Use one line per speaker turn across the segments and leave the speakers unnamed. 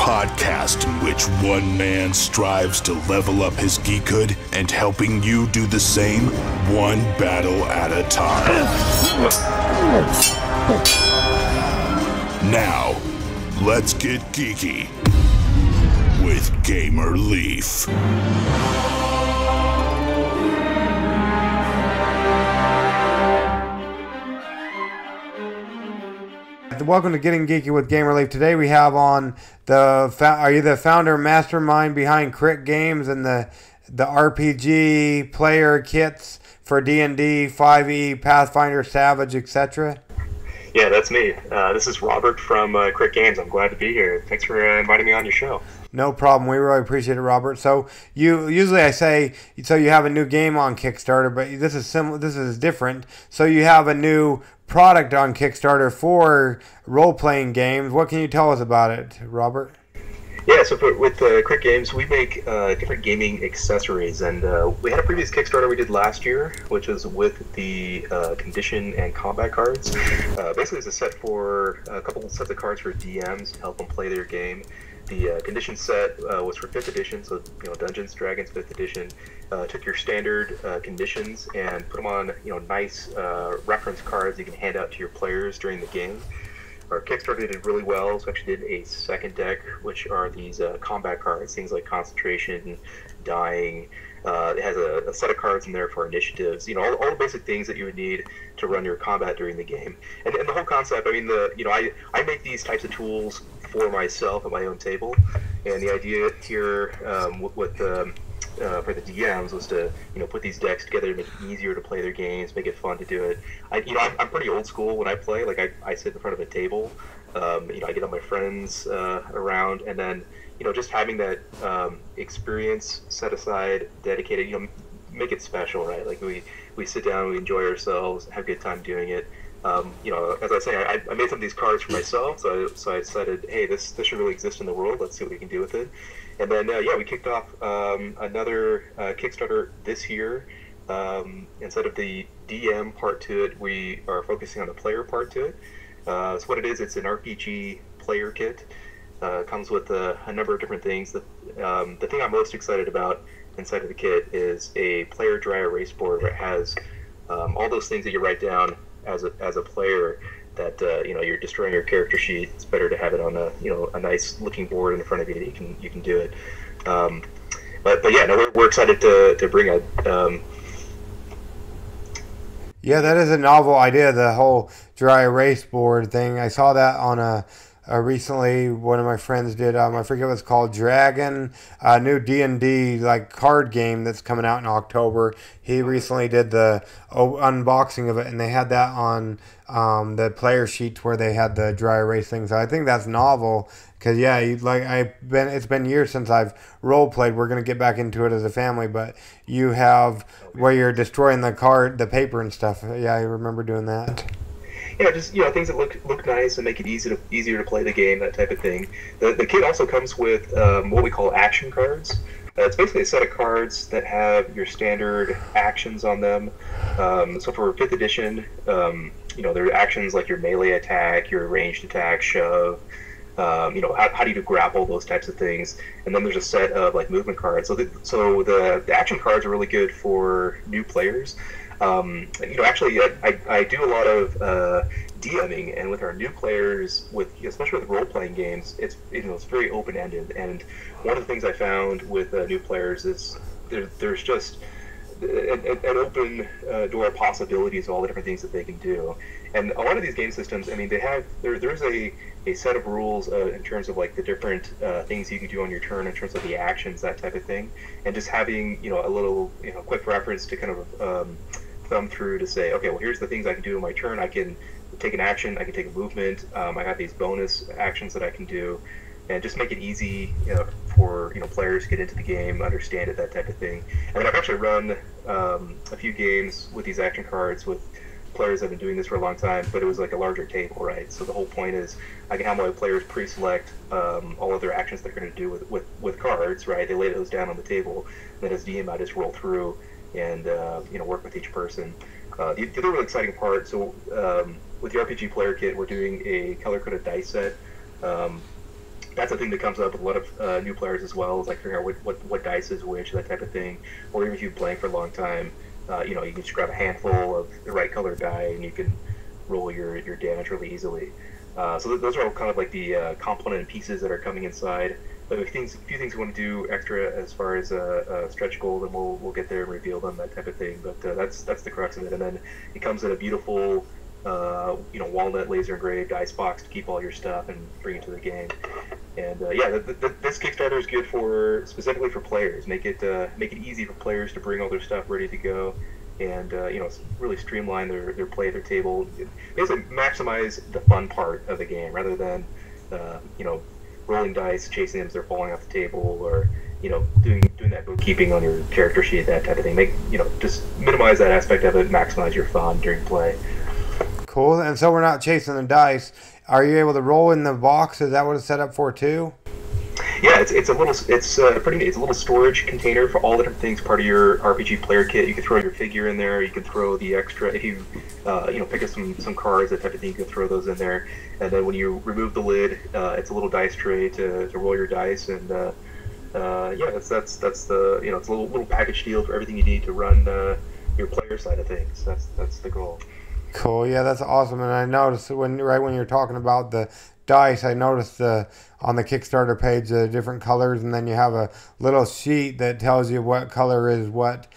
podcast in which one man strives to level up his geekhood and helping you do the same, one battle at a time. Now, let's get geeky with Gamer Leaf.
Welcome to Getting Geeky with Gamer Leaf. Today we have on are you the founder mastermind behind Crit Games and the RPG player kits for D&D, 5e, Pathfinder, Savage, etc.?
Yeah, that's me. This is Robert from Crit Games. I'm glad to be here. Thanks for inviting me on your show.
No problem. We really appreciate it, Robert. So I say you have a new game on Kickstarter, but this is different. So you have a new product on Kickstarter for role-playing games. What can you tell us about it, Robert?
Yeah, so with Crit Games, we make different gaming accessories, and we had a previous Kickstarter we did last year, which was with the condition and combat cards. Basically, it's a couple sets of cards for DMs to help them play their game. The condition set was for 5th edition, so Dungeons & Dragons 5th edition. Took your standard conditions and put them on nice reference cards you can hand out to your players during the game. Our Kickstarter did really well, so we actually did a second deck, which are these combat cards, things like concentration, dying. It has a set of cards in there for initiatives, all the basic things that you would need to run your combat during the game. And the whole concept, I make these types of tools for myself at my own table, and the idea here for the DMs was to put these decks together to make it easier to play their games, make it fun to do it. I'm pretty old school when I play. Like I sit in front of a table, I get all my friends around, and then just having that experience set aside, dedicated, make it special, right? Like we sit down, we enjoy ourselves, have a good time doing it. As I say, I made some of these cards for myself, so I decided, hey, this should really exist in the world. Let's see what we can do with it. And then, we kicked off another Kickstarter this year. Instead of the DM part to it, we are focusing on the player part to it. So what it is, it's an RPG player kit. Comes with a number of different things. The thing I'm most excited about inside of the kit is a player dry erase board where it has all those things that you write down as a player that you're destroying your character sheet. It's better to have it on a nice looking board in front of you that you can do it. But yeah, no, we're excited to bring it.
Yeah, that is a novel idea, the whole dry erase board thing. I saw that on recently one of my friends did, I forget what it's called, Dragon, a new D&D card game that's coming out in October. He recently did the unboxing of it, and they had that on the player sheet where they had the dry erase thing. So I think that's novel, because it's been years since I've role played. We're going to get back into it as a family, but you have where you're destroying the paper and stuff. Yeah, I remember doing that.
Yeah, just things that look nice and make it easier to play the game, that type of thing. The kit also comes with what we call action cards. It's basically a set of cards that have your standard actions on them. So for 5th edition, there are actions like your melee attack, your ranged attack, shove. How do you grapple, those types of things. And then there's a set of movement cards. So the action cards are really good for new players. Actually, I do a lot of DMing, and with our new players, especially with role-playing games, it's very open-ended. And one of the things I found with new players is there's just an open door of possibilities of all the different things that they can do. And a lot of these game systems, there's a set of rules in terms of the different things you can do on your turn in terms of the actions, that type of thing. And just having a little quick reference to kind of thumb through to say, okay, well, here's the things I can do in my turn. I can take an action, I can take a movement, I have these bonus actions that I can do, and just make it easy for players to get into the game, understand it, that type of thing. And then I've actually run a few games with these action cards with players that have been doing this for a long time, but it was a larger table, right? So the whole point is I can have my players pre-select all of their actions they're going to do with cards, right? They lay those down on the table, and then as DM I just roll through and work with each person. The other really exciting part, so with the RPG player kit, we're doing a color-coded dice set that's a thing that comes up with a lot of new players as well, is like figuring out what dice is which, that type of thing. Or even if you've been playing for a long time, you can just grab a handful of the right colored die and you can roll your damage really easily. So those are all kind of like the component pieces that are coming inside. But a few things we want to do extra as far as stretch goals, and we'll get there and reveal them, that type of thing. But that's the crux of it. And then it comes in a beautiful walnut laser engraved dice box to keep all your stuff and bring it to the game. And this Kickstarter is good specifically for players. Make it easy for players to bring all their stuff ready to go, and really streamline their play at their table. Basically, maximize the fun part of the game rather than rolling dice, chasing them as they're falling off the table, or doing that bookkeeping on your character sheet, that type of thing. Just minimize that aspect of it, maximize your fun during play.
Cool. And so we're not chasing the dice. Are you able to roll in the box? Is that what it's set up for too?
Yeah, it's pretty neat. It's a little storage container for all the different things, part of your RPG player kit. You can throw your figure in there. You can throw the extra, if you pick up some cards, that type of thing, you can throw those in there. And then when you remove the lid, it's a little dice tray to roll your dice. And that's the it's a little package deal for everything you need to run your player side of things. That's the goal.
Cool. Yeah, that's awesome. And I noticed when you're talking about the dice, I noticed on the Kickstarter page the different colors, and then you have a little sheet that tells you what color is what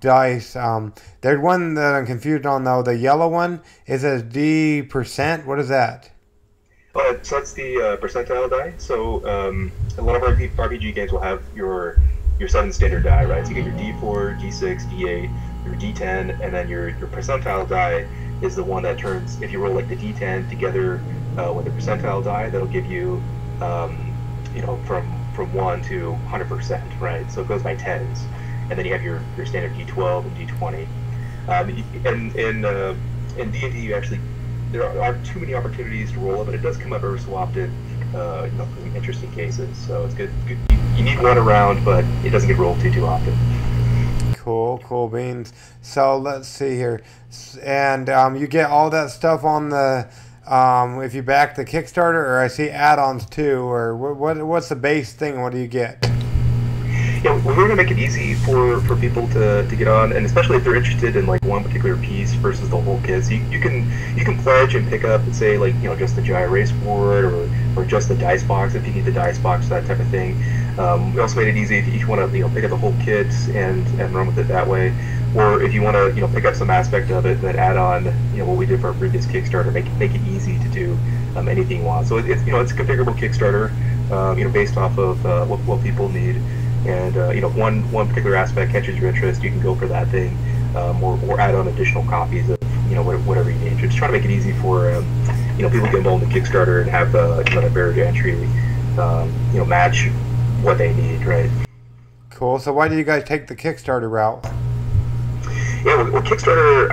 dice. There's one that I'm confused on though. The yellow one, it says D%. What is that?
So that's the percentile die. So a lot of our RPG games will have your 7 standard die, right? So you get your D4, D6, D8, your D10, and then your percentile die is the one that turns, if you roll like the D10 together with the percentile die, that'll give you, from 1 to 100%, right? So it goes by tens, and then you have your standard D12 and D20. In D&D, you actually, there aren't too many opportunities to roll it, but it does come up every so often, in interesting cases. So it's good. You need one around, but it doesn't get rolled too often.
Cool beans. So let's see here, and you get all that stuff on the if you back the Kickstarter, or I see add-ons too, or what's the base thing? What do you get?
Yeah, we're going to make it easy for people to get on, and especially if they're interested in like one particular piece versus the whole kit. So you can pledge and pick up and say like just the dry erase board or just the dice box if you need the dice box, that type of thing. We also made it easy if you want to pick up the whole kit and run with it that way, or if you want to pick up some aspect of it and then add on what we did for our previous Kickstarter, make it easy to do anything you want. So it's a configurable Kickstarter, based off of what people need. And one particular aspect catches your interest, you can go for that thing, or add on additional copies of whatever you need. Just trying to make it easy for people to get involved in the Kickstarter and have a barrier to entry match what they need, right?
Cool. So why did you guys take the Kickstarter route?
Yeah, well, Kickstarter,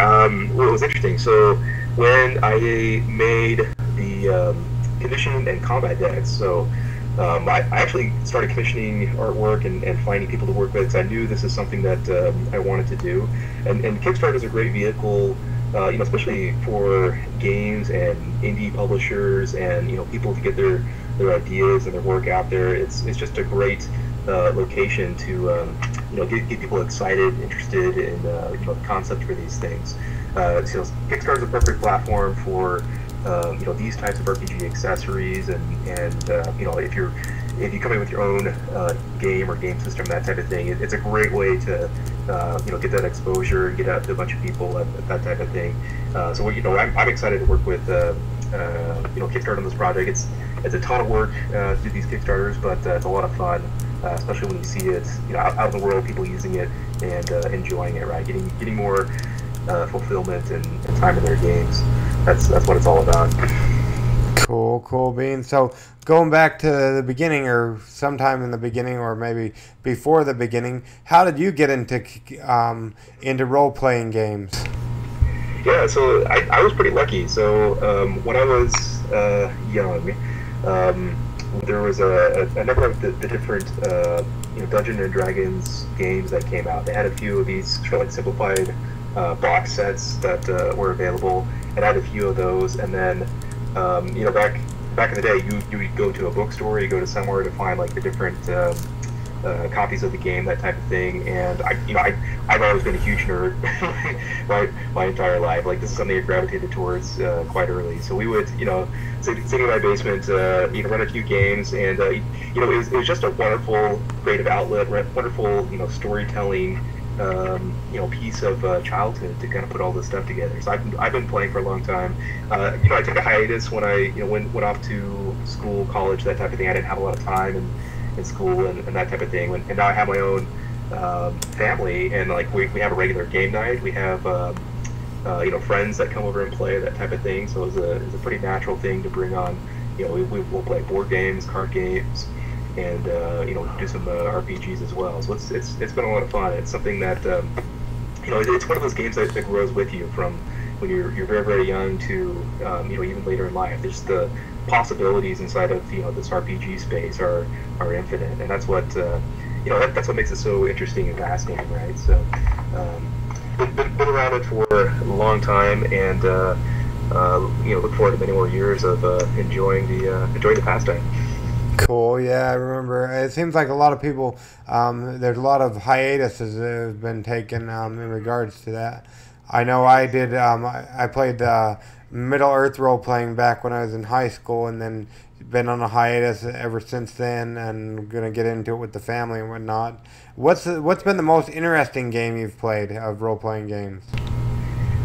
it was interesting. So when I made the condition and combat decks, so I actually started commissioning artwork and finding people to work with, because I knew this is something that I wanted to do. And Kickstarter is a great vehicle, especially for games and indie publishers and people to get their ideas and their work out there. It's just a great location to get people excited, interested in the concept for these things. So Kickstarter is a perfect platform for these types of RPG accessories, and if you come in with your own game or game system, that type of thing, it's a great way to get that exposure and get out to a bunch of people, that type of thing. So I'm excited to work with Kickstarter on this project. It's a ton of work to do these Kickstarters, but it's a lot of fun, especially when you see it out in the world, people using it and enjoying it, right? Getting more fulfillment and time in their games. That's what it's all about.
Cool beans. So going back to the beginning, or sometime in the beginning, or maybe before the beginning, how did you get into role-playing games?
Yeah, so I was pretty lucky. So when I was young, there was a number of the different Dungeons and Dragons games that came out. They had a few of these sort of like simplified box sets that were available, and I had a few of those. And then back back in the day, you would go to a bookstore, you go to somewhere to find like the different copies of the game, that type of thing. And I've always been a huge nerd my entire life. Like, this is something I gravitated towards quite early. So we would, sitting in my basement, run a few games, and it was just a wonderful creative outlet, wonderful storytelling. Piece of childhood to kind of put all this stuff together. So I've been playing for a long time. I took a hiatus when I went off to school, college, that type of thing. I didn't have a lot of time in school and that type of thing. And now I have my own family, and like we have a regular game night. We have friends that come over and play, that type of thing. So it's a pretty natural thing to bring on. We'll play board games, card games, and do some RPGs as well. So it's been a lot of fun. It's something that it's one of those games that grows with you from when you're very, very young to even later in life. There's the possibilities inside of this RPG space are infinite, and that's what that's what makes it so interesting and fascinating, right? So been around it for a long time, and look forward to many more years of enjoying the pastime.
Cool. Yeah, I remember. It seems like a lot of people, there's a lot of hiatuses that have been taken in regards to that. I know I did. I played Middle Earth role playing back when I was in high school, and then been on a hiatus ever since then, and gonna get into it with the family and whatnot. What's been the most interesting game you've played of role playing games?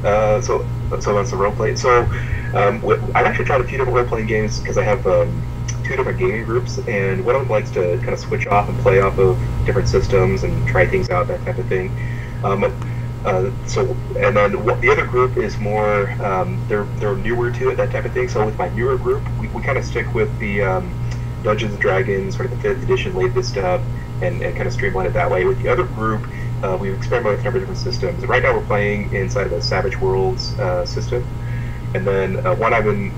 So that's the role play. So I've actually tried a few different role playing games because I have two different gaming groups, and one of them likes to kind of switch off and play off of different systems and try things out, that type of thing. And then the other group is more they're newer to it, that type of thing. So with my newer group, we kind of stick with the Dungeons and Dragons, sort of the 5th edition latest stuff, and kind of streamline it that way. With the other group, we've experimented with a number of different systems. Right now, we're playing inside of the Savage Worlds system, and then one I've been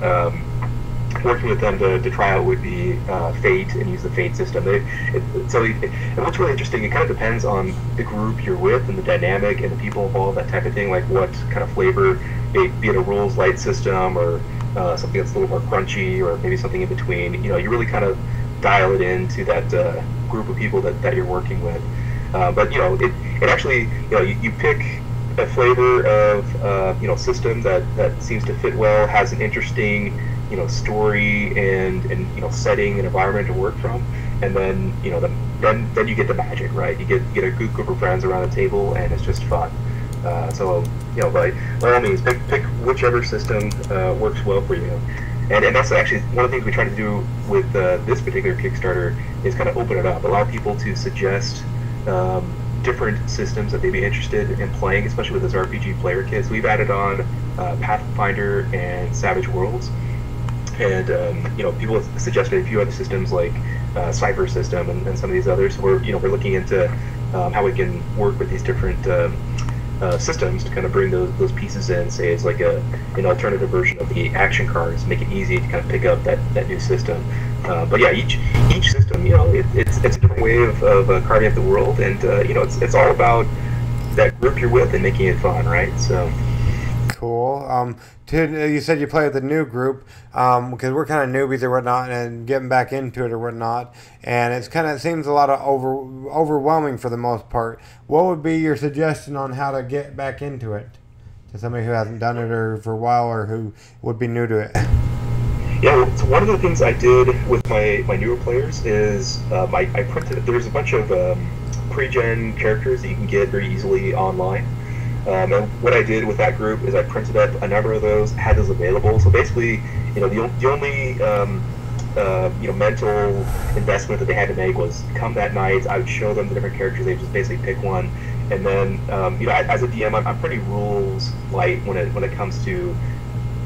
working with them to try out would be Fate, and use the Fate system. And what's really interesting, it kind of depends on the group you're with and the dynamic and the people involved, that type of thing, like what kind of flavor, be it a rules light system or something that's a little more crunchy, or maybe something in between. You really kind of dial it into that group of people that you're working with. But it actually, you pick a flavor of system that seems to fit well, has an interesting story and setting and environment to work from, and then then you get the magic, right? You get a good group of friends around the table, and it's just fun. So by all means, pick whichever system works well for you. And that's actually one of the things we try to do with this particular Kickstarter, is kind of open it up, allow people to suggest different systems that they'd be interested in playing, especially with this RPG player kit. So we've added on Pathfinder and Savage Worlds, and people have suggested a few other systems like Cypher System and some of these others. So we're looking into how we can work with these different systems to kind of bring those pieces in, say it's like an alternative version of the action cards, make it easy to kind of pick up that new system. But yeah, each system, it's a different way of carving up the world, and it's all about that group you're with and making it fun, right? So
cool. You said you play with the new group, because we're kind of newbies or whatnot, and getting back into it or whatnot, and it seems a lot of overwhelming for the most part. What would be your suggestion on how to get back into it to somebody who hasn't done it or for a while, or who would be new to it?
Yeah, so one of the things I did with my newer players is I printed. There's a bunch of pre-gen characters that you can get very easily online. And what I did with that group is I printed up a number of those, had those available. So basically, the only mental investment that they had to make was come that night. I would show them the different characters. They just basically pick one, and then as a DM, I'm pretty rules light when it comes to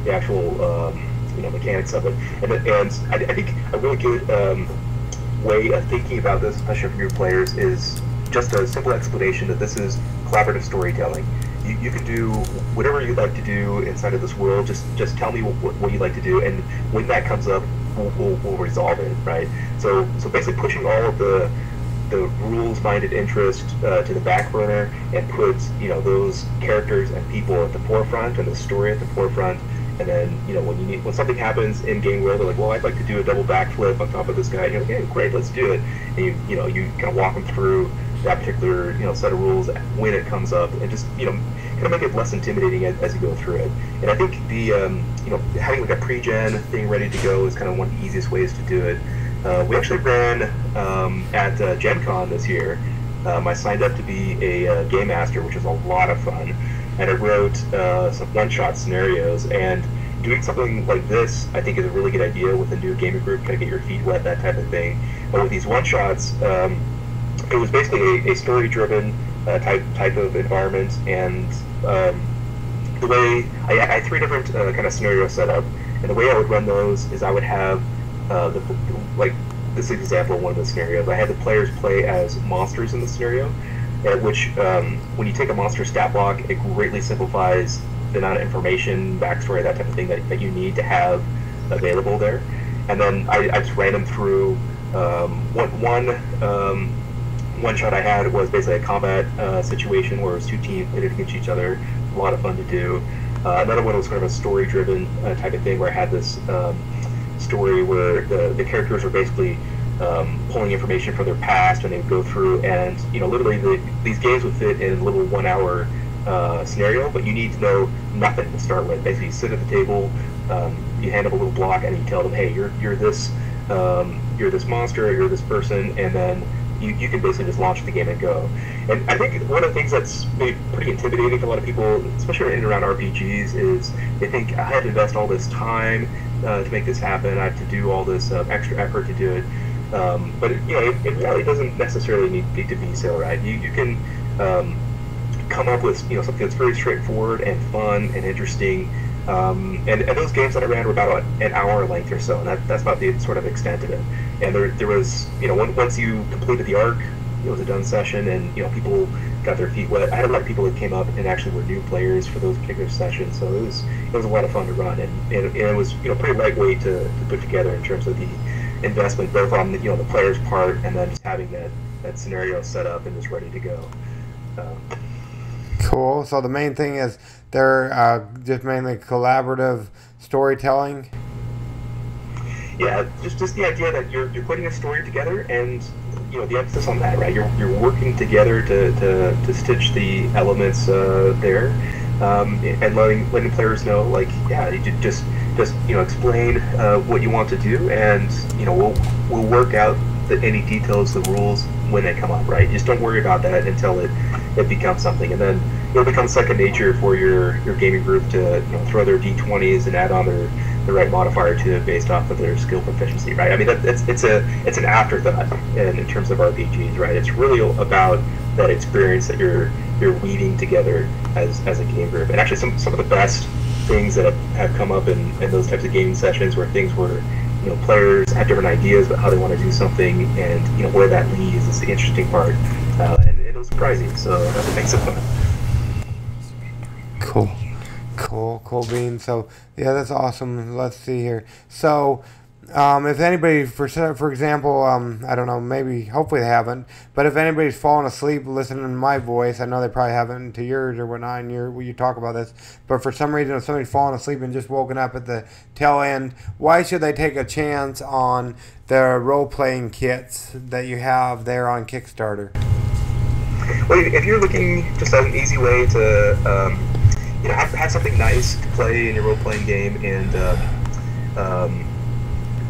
the actual mechanics of it. And I think a really good way of thinking about this, especially for new players, is just a simple explanation that this is collaborative storytelling. You can do whatever you'd like to do inside of this world. Just tell me what you'd like to do, and when that comes up, we'll resolve it, right? So basically pushing all of the rules-minded interest to the back burner, and put those characters and people at the forefront, and the story at the forefront, And then, when something happens in game world, they're like, well, I'd like to do a double backflip on top of this guy. And you're like, yeah, great, let's do it. And you kind of walk them through that particular, set of rules when it comes up, and just, kind of make it less intimidating as you go through it. And I think the, having like a pre-gen thing ready to go is kind of one of the easiest ways to do it. We actually ran at Gen Con this year. I signed up to be a game master, which was a lot of fun. And I wrote some one-shot scenarios. And doing something like this, I think, is a really good idea with a new gaming group, kind of get your feet wet, that type of thing. But with these one-shots, it was basically a story-driven type of environment. And the way I had 3 different kind of scenarios set up. And the way I would run those is I would have like this example of one of the scenarios. I had the players play as monsters in the scenario, which when you take a monster stat block, it greatly simplifies the amount of information, backstory, that type of thing that you need to have available there. And then I just ran them through. One shot I had was basically a combat situation where it was 2 teams pitted against each other. A lot of fun to do. Another one was kind of a story-driven type of thing where I had this story where the characters were basically pulling information from their past, and they would go through, and literally these games would fit in a little 1-hour scenario, but you need to know nothing to start with. Basically, you sit at the table, you hand them a little block, and you tell them, hey, you're this monster, you're this person, and then you can basically just launch the game and go. And I think one of the things that's maybe pretty intimidating to a lot of people, especially in and around RPGs, is they think, I had to invest all this time to make this happen, I have to do all this extra effort to do it. But it really doesn't necessarily need to be so, right? You can come up with something that's very straightforward and fun and interesting. And those games that I ran were about an hour length or so, and that's about the sort of extent of it. And there was, once you completed the arc, it was a done session, and people got their feet wet. I had a lot of people that came up and actually were new players for those particular sessions, so it was a lot of fun to run, and it was pretty lightweight to put together in terms of the investment, both on the player's part, and then just having that scenario set up and just ready to go.
Cool. So the main thing is they're just mainly collaborative storytelling.
Yeah, just the idea that you're putting a story together, and the emphasis on that, right? You're working together to stitch the elements there, and letting players know, like, yeah, you just explain what you want to do, and we'll work out any details, the rules when they come up, right? Just don't worry about that until it becomes something, and then it'll become second nature for your gaming group to throw their d20s and add on the right modifier to it based off of their skill proficiency, right? I mean, it's an afterthought in terms of RPGs, right? It's really about that experience that you're weaving together as a game group. And actually, some of the best things that have come up in those types of gaming sessions, where things where players have different ideas about how they want to do something, and where that leads is the interesting part, and it was surprising. So that's what makes it fun.
Cool bean. So yeah, that's awesome. Let's see here. So if anybody, for example, I don't know, maybe, hopefully they haven't, but if anybody's fallen asleep listening to my voice, I know they probably haven't to yours or whatnot, and you talk about this, but for some reason, if somebody's fallen asleep and just woken up at the tail end, why should they take a chance on the role-playing kits that you have there on Kickstarter?
Well, if you're looking just at an easy way to have something nice to play in your role-playing game, and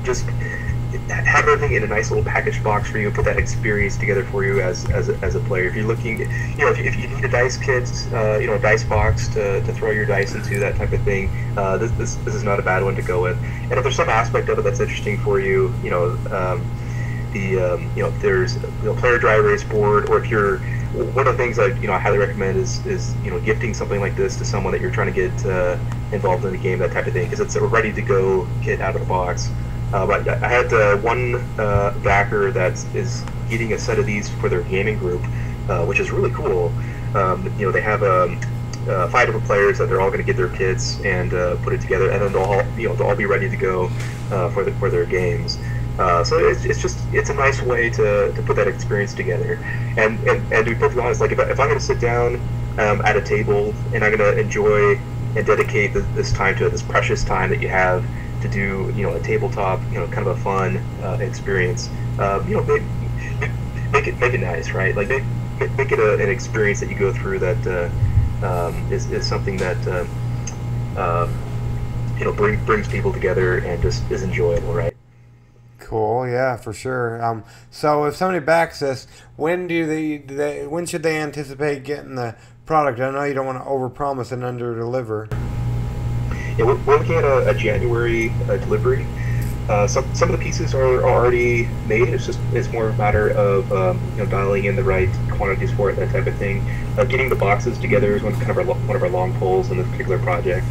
just have everything in a nice little package box for you, put that experience together for you as a player. If you're looking, if you need a dice kit, a dice box to throw your dice into, that type of thing, this is not a bad one to go with. And if there's some aspect of it that's interesting for you, if there's player dry erase board, or if you're, one of the things I highly recommend is gifting something like this to someone that you're trying to get involved in the game, that type of thing, because it's a ready to go kit out of the box. But I had one backer that is getting a set of these for their gaming group, which is really cool. They have 5 different players that they're all going to get their kits and put it together, and then they'll all be ready to go for their games. So it's a nice way to put that experience together. And to be perfectly honest, like if I'm going to sit down at a table and I'm going to enjoy and dedicate this time to it, this precious time that you have to do, a tabletop, kind of a fun experience. Make it nice, right? Like make it an experience that you go through that is something that brings people together and just is enjoyable, right?
Cool, yeah, for sure. So if somebody backs this, when when should they anticipate getting the product? I know you don't want to overpromise and underdeliver.
Yeah, we're looking at a January delivery. Some of the pieces are already made. It's more a matter of dialing in the right quantities for it, that type of thing. Getting the boxes together is one of our long poles in this particular project.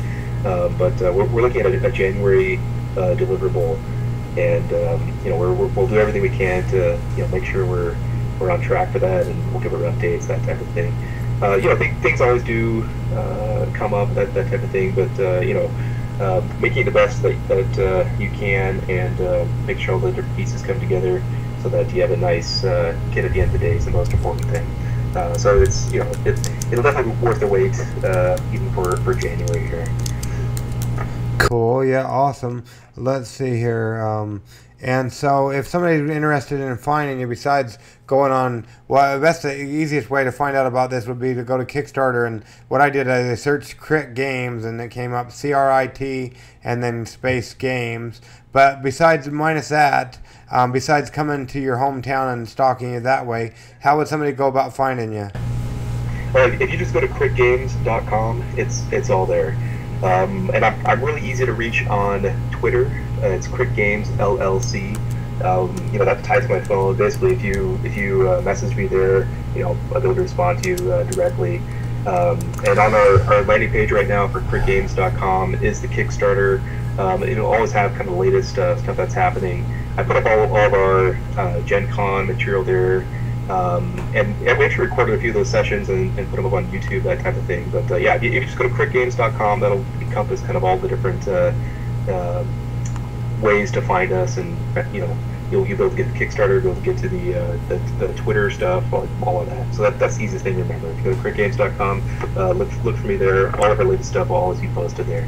But we're looking at a January deliverable, and we'll do everything we can to make sure we're on track for that, and we'll give her updates, that type of thing. Things always do come up, that type of thing, but making the best that you can, and make sure all the different pieces come together so that you have a nice kit at the end of the day is the most important thing. So it's it'll definitely be worth the wait, even for January here.
Cool, yeah, awesome. Let's see here. And so if somebody's interested in finding you, besides going on, well, the easiest way to find out about this would be to go to Kickstarter. And what I did, I searched Crit Games, and it came up CRIT and then space games. But minus that, besides coming to your hometown and stalking you that way, how would somebody go about finding you?
If you just go to critgames.com, it's all there. And I'm really easy to reach on Twitter. It's Crit Games LLC. That ties my phone. Basically, if you message me there, I'll be able to respond to you directly. And on our landing page right now for critgames.com is the Kickstarter. It'll always have kind of the latest stuff that's happening. I put up all of our Gen Con material there. And we actually recorded a few of those sessions and put them up on YouTube, that type of thing. But if you just go to critgames.com, that'll encompass kind of all the different ways to find us, and you'll be able to get the Kickstarter, be able to get to the Twitter stuff, all of that. So that's the easiest thing to remember. If you go to critgames.com, look for me there. All of our latest stuff will always be posted there.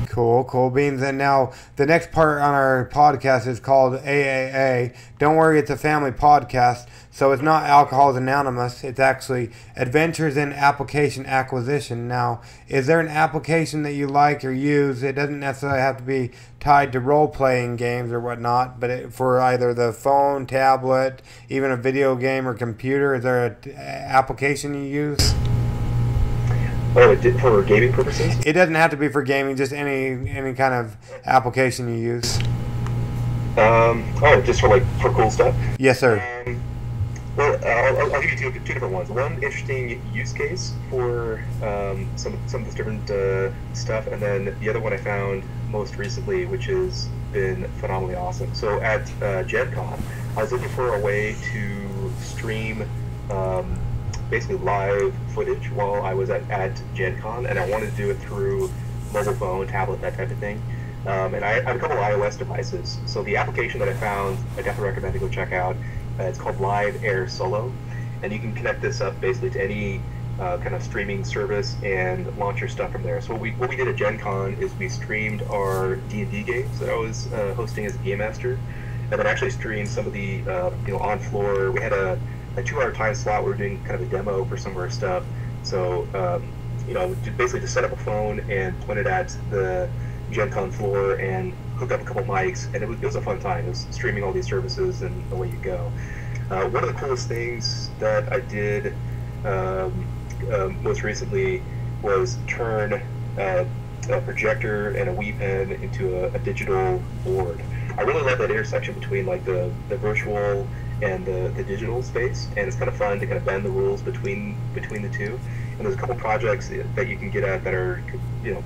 Cool beans. And now the next part on our podcast is called AAA. Don't worry, it's a family podcast, so it's not Alcoholics Anonymous. It's actually Adventures in Application Acquisition. Now, is there an application that you like or use? It doesn't necessarily have to be tied to role-playing games or whatnot, but for either the phone, tablet, even a video game or computer, is there an application you use?
Oh, for gaming purposes?
It doesn't have to be for gaming, just any kind of application you use.
Just for cool stuff?
Yes, sir.
I'll give you two different ones. One interesting use case for some of this different stuff, and then the other one I found most recently, which has been phenomenally awesome. So at Gen Con, I was looking for a way to stream basically live footage while I was at Gen Con, and I wanted to do it through mobile phone, tablet, that type of thing. And I have a couple iOS devices. So the application that I found, I definitely recommend to go check out. It's called Live Air Solo, and you can connect this up basically to any kind of streaming service and launch your stuff from there. So what we did at Gen Con is we streamed our D&D games that I was hosting as a game master, and then actually streamed some of the on floor. We had a 2-hour time slot. We were doing kind of a demo for some of our stuff. So basically just set up a phone and point it at the Gen Con floor and hook up a couple mics, and it was a fun time. It was streaming all these services and away you go. One of the coolest things that I did most recently was turn a projector and a Wii pen into a digital board. I really love that intersection between like the virtual and the digital space, and it's kind of fun to kind of bend the rules between the two. And there's a couple projects that you can get at that are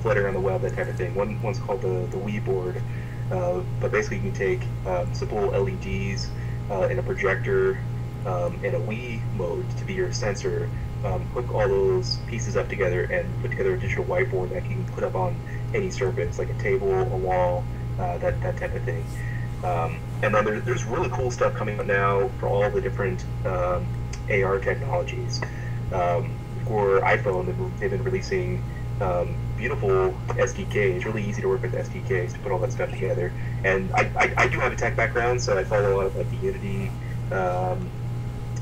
floating around the web, that type of thing. One's called the Wii board, but basically you can take simple LEDs and a projector and a Wii mode to be your sensor, hook all those pieces up together and put together a digital whiteboard that you can put up on any surface, like a table, a wall, that type of thing. And then there's really cool stuff coming out now for all the different AR technologies. For iPhone, they've been releasing beautiful SDK. It's really easy to work with SDKs to put all that stuff together. And I do have a tech background, so I follow a lot of like the Unity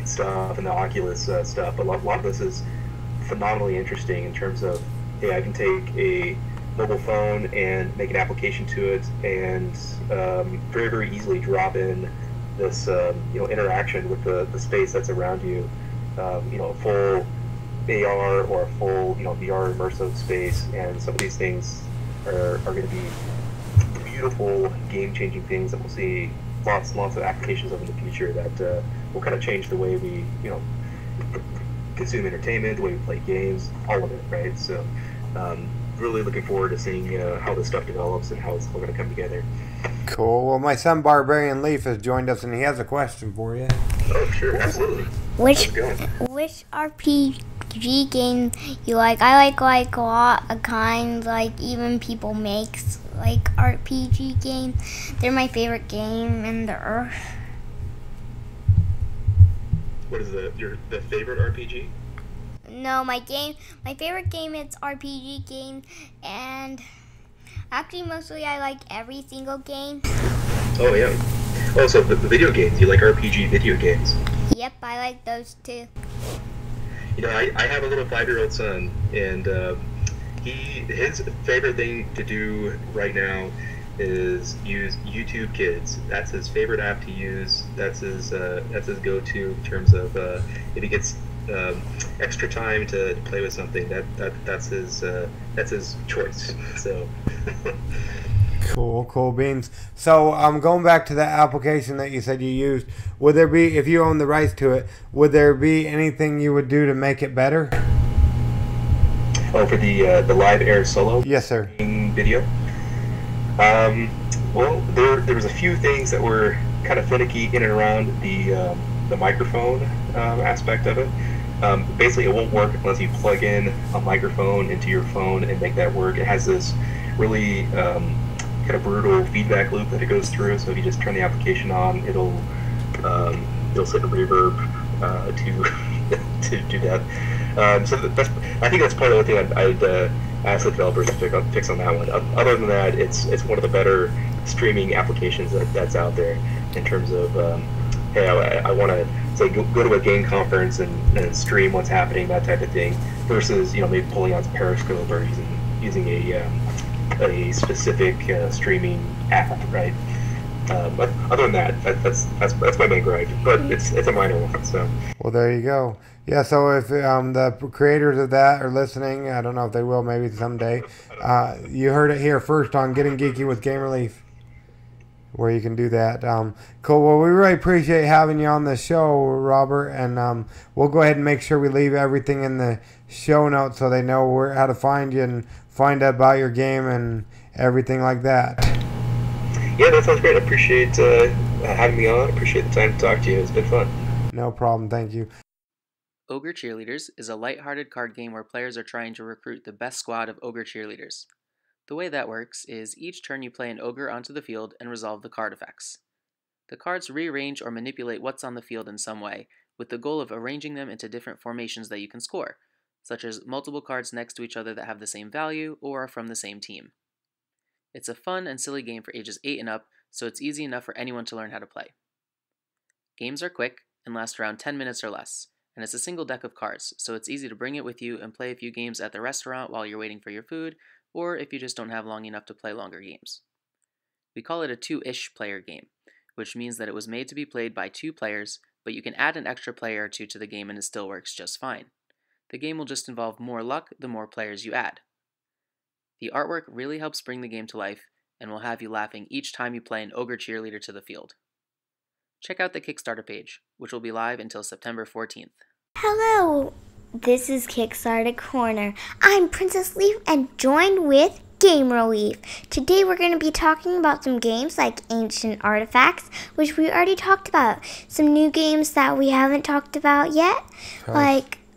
stuff and the Oculus stuff. But a lot of this is phenomenally interesting in terms of, hey, I can take a mobile phone and make an application to it, and very, very easily drop in this interaction with the space that's around you. A full AR or a full VR immersive space, and some of these things are going to be beautiful, game-changing things that we'll see lots of applications of in the future that will kind of change the way we consume entertainment, the way we play games, all of it, right? So really looking forward to seeing how this stuff develops and how it's all going to come together.
Cool. Well, my son Barbarian Leaf has joined us, and he has a question for you.
Oh, sure, absolutely.
Which RPG game you like? I like a lot of kinds, like even people makes like RPG games. They're my favorite game in the earth.
What is the favorite RPG?
No, my favorite game is RPG game, and actually mostly I like every single game.
Oh yeah. Oh, so the video games, you like RPG video games?
Yep, I like those too.
I have a little 5-year-old son, and his favorite thing to do right now is use YouTube Kids. That's his favorite app to use. That's his go-to in terms of if he gets extra time to play with something. That's his choice. So.
Cool beans. So going back to that application that you said you used, would there be, if you own the rights to it, would there be anything you would do to make it better?
Oh, for the live air solo?
Yes, sir.
Video? Well, there was a few things that were kind of finicky in and around the microphone aspect of it. Basically, it won't work unless you plug in a microphone into your phone and make that work. It has this really kind of brutal feedback loop that it goes through. So if you just turn the application on, it'll set a reverb to do that. So I think that's part of the thing I'd ask the developers to fix on that one. Other than that, it's one of the better streaming applications that's out there in terms of hey, I want to say go to a game conference and stream what's happening, that type of thing, versus maybe pulling out Periscope or using a specific streaming app, right? But other than that, that's my main gripe. But it's a minor one. So. Well,
there you go. Yeah. So if the creators of that are listening, I don't know if they will. Maybe someday. You heard it here first on Getting Geeky with Game Relief, where you can do that. Cool. Well, we really appreciate having you on the show, Robert, and we'll go ahead and make sure we leave everything in the show notes so they know how to find you and find out about your game and everything like that.
Yeah, that sounds great. I appreciate having me on. I appreciate the time to talk to you. It's been fun.
No problem. Thank you.
Ogre Cheerleaders is a lighthearted card game where players are trying to recruit the best squad of ogre cheerleaders. The way that works is each turn you play an ogre onto the field and resolve the card effects. The cards rearrange or manipulate what's on the field in some way, with the goal of arranging them into different formations that you can score, such as multiple cards next to each other that have the same value or are from the same team. It's a fun and silly game for ages 8 and up, so it's easy enough for anyone to learn how to play. Games are quick and last around 10 minutes or less, and it's a single deck of cards, so it's easy to bring it with you and play a few games at the restaurant while you're waiting for your food, or if you just don't have long enough to play longer games. We call it a 2-ish player game, which means that it was made to be played by 2 players, but you can add an extra player or 2 to the game and it still works just fine. The game will just involve more luck the more players you add. The artwork really helps bring the game to life and will have you laughing each time you play an ogre cheerleader to the field. Check out the Kickstarter page, which will be live until September 14th.
Hello, this is Kickstarter Corner. I'm Princess Leaf and joined with Game Relief. Today we're going to be talking about some games like Ancient Artifacts, which we already talked about. Some new games that we haven't talked about yet,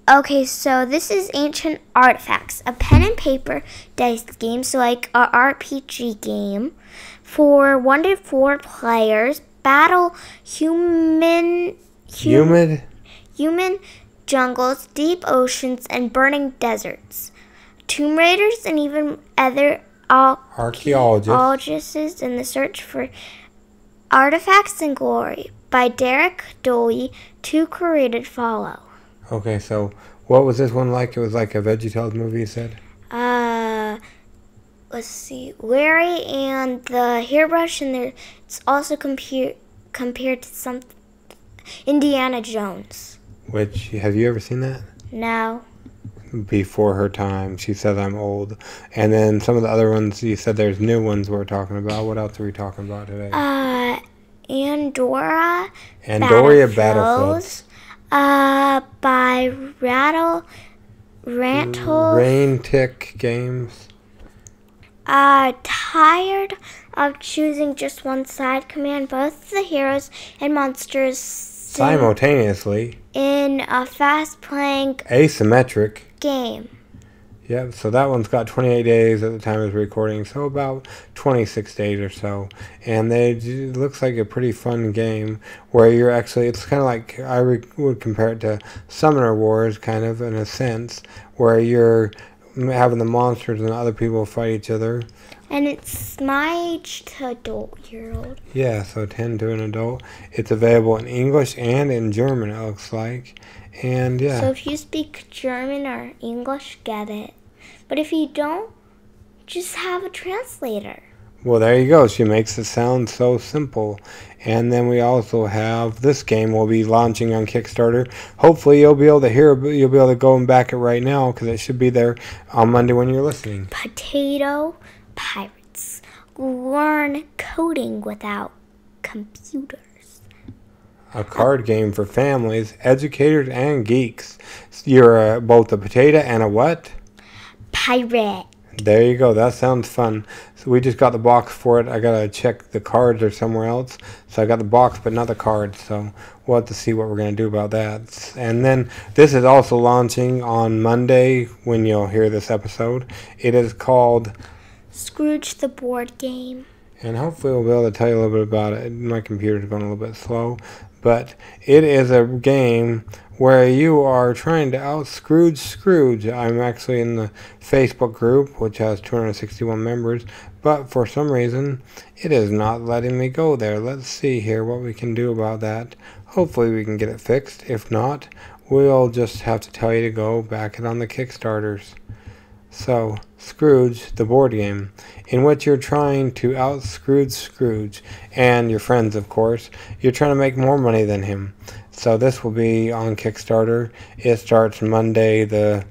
Okay, so this is Ancient Artifacts, a pen and paper dice game, so like a RPG game for 1 to 4 players. Battle human jungles, deep oceans, and burning deserts tomb raiders and even other archaeologists in the search for artifacts and glory. By Derek Doley, 2 created follow.
Okay, so what was this one like? It was like a VeggieTales movie, you said?
Let's see. Larry and the hairbrush, and it's also compared to some Indiana Jones.
Which, have you ever seen that?
No.
Before her time. She says I'm old. And then some of the other ones, you said there's new ones we're talking about. What else are we talking about today?
Andorra
Battlefields.
By
Rain Tick Games.
Tired of choosing just one side, command both the heroes and monsters
simultaneously
in a fast-playing
asymmetric
game.
Yep, so that one's got 28 days at the time of recording, so about 26 days or so. And it looks like a pretty fun game where you're actually, it's kind of like, I would compare it to Summoner Wars, kind of, in a sense, where you're having the monsters and other people fight each other.
And it's my age to adult-year-old.
Yeah, so 10 to an adult. It's available in English and in German, it looks like. And yeah.
So if you speak German or English, get it. But if you don't, just have a translator.
Well, there you go. She makes it sound so simple. And then we also have this game will be launching on Kickstarter. Hopefully you'll be able to hear, you'll be able to go and back it right now because it should be there on Monday when you're listening.
Potato Pirates. Learn coding without computers.
A card game for families, educators, and geeks. You're both a potato and a what?
Pirate.
There you go. That sounds fun. So we just got the box for it. I got to check the cards or somewhere else. So I got the box but not the cards. So we'll have to see what we're going to do about that. And then this is also launching on Monday when you'll hear this episode. It is called
Scrooge the Board Game.
And hopefully we'll be able to tell you a little bit about it. My computer's going a little bit slow. But it is a game where you are trying to out-Scrooge. I'm actually in the Facebook group, which has 261 members. But for some reason, it is not letting me go there. Let's see here what we can do about that. Hopefully we can get it fixed. If not, we'll just have to tell you to go back it on the Kickstarters. So, Scrooge, the board game, in which you're trying to out-Scrooge, and your friends, of course. You're trying to make more money than him. So this will be on Kickstarter. It starts Monday, it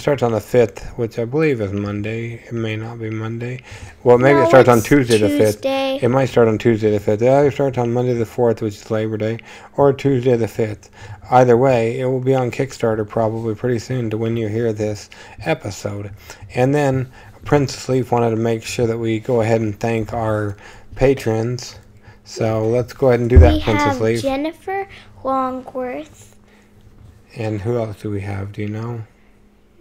starts on the 5th, which I believe is Monday. It may not be Monday. Well, maybe it starts on Tuesday the 5th. It might start on Tuesday the 5th. It either starts on Monday the 4th, which is Labor Day, or Tuesday the 5th. Either way, it will be on Kickstarter probably pretty soon to when you hear this episode. And then Princess Leaf wanted to make sure that we go ahead and thank our patrons. So let's go ahead and do that, Princess Leaf.
We have Jennifer Longworth.
And who else do we have? Do you know?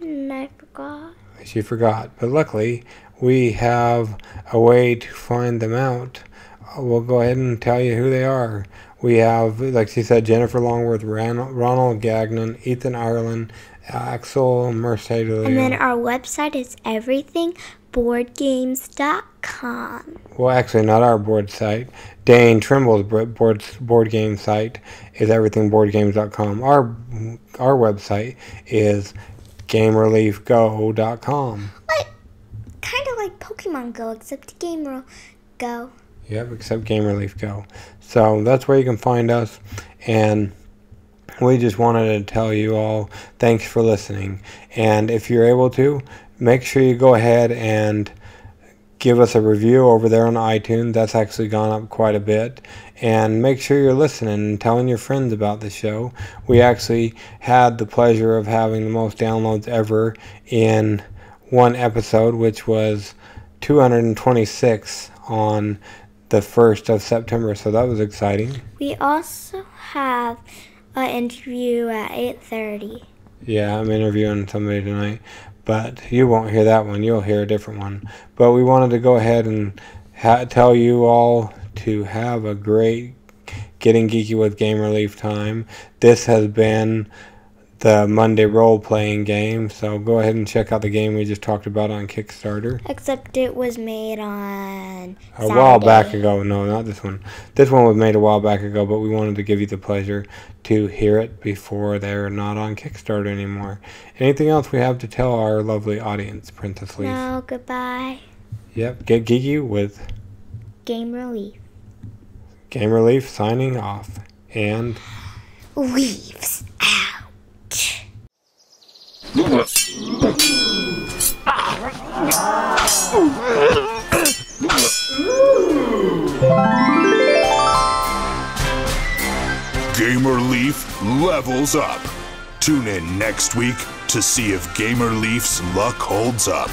I forgot.
She forgot. But luckily, we have a way to find them out. We'll go ahead and tell you who they are. We have, like she said, Jennifer Longworth, Ronald Gagnon, Ethan Ireland, Axel Mercedes.
And then our website is everythingboardgames.com.
Well, actually, not our board site. Dane Trimble's board game site is everythingboardgames.com. Our website is GameReliefGo.com.
Kind of like Pokemon Go, except Game Go.
Yep, except Game Relief Go. So that's where you can find us. And we just wanted to tell you all thanks for listening. And if you're able to, make sure you go ahead and give us a review over there on iTunes. That's actually gone up quite a bit. And make sure you're listening and telling your friends about the show. We actually had the pleasure of having the most downloads ever in one episode, which was 226 on the 1st of September. So that was exciting.
We also have an interview at 8:30.
Yeah, I'm interviewing somebody tonight. But you won't hear that one. You'll hear a different one. But we wanted to go ahead and tell you all to have a great Getting Geeky with Game Relief time. This has been the Monday role-playing game. So go ahead and check out the game we just talked about on Kickstarter.
Except it was made on
A while back
Saturday.
ago. No, not this one. This one was made a while back ago, but we wanted to give you the pleasure to hear it before they're not on Kickstarter anymore. Anything else we have to tell our lovely audience, Princess Leaf?
No, goodbye.
Yep, get geeky with
Game Relief.
Game Relief signing off. And
Leaves out.
Gamer Leaf levels up. Tune in next week to see if Gamer Leaf's luck holds up.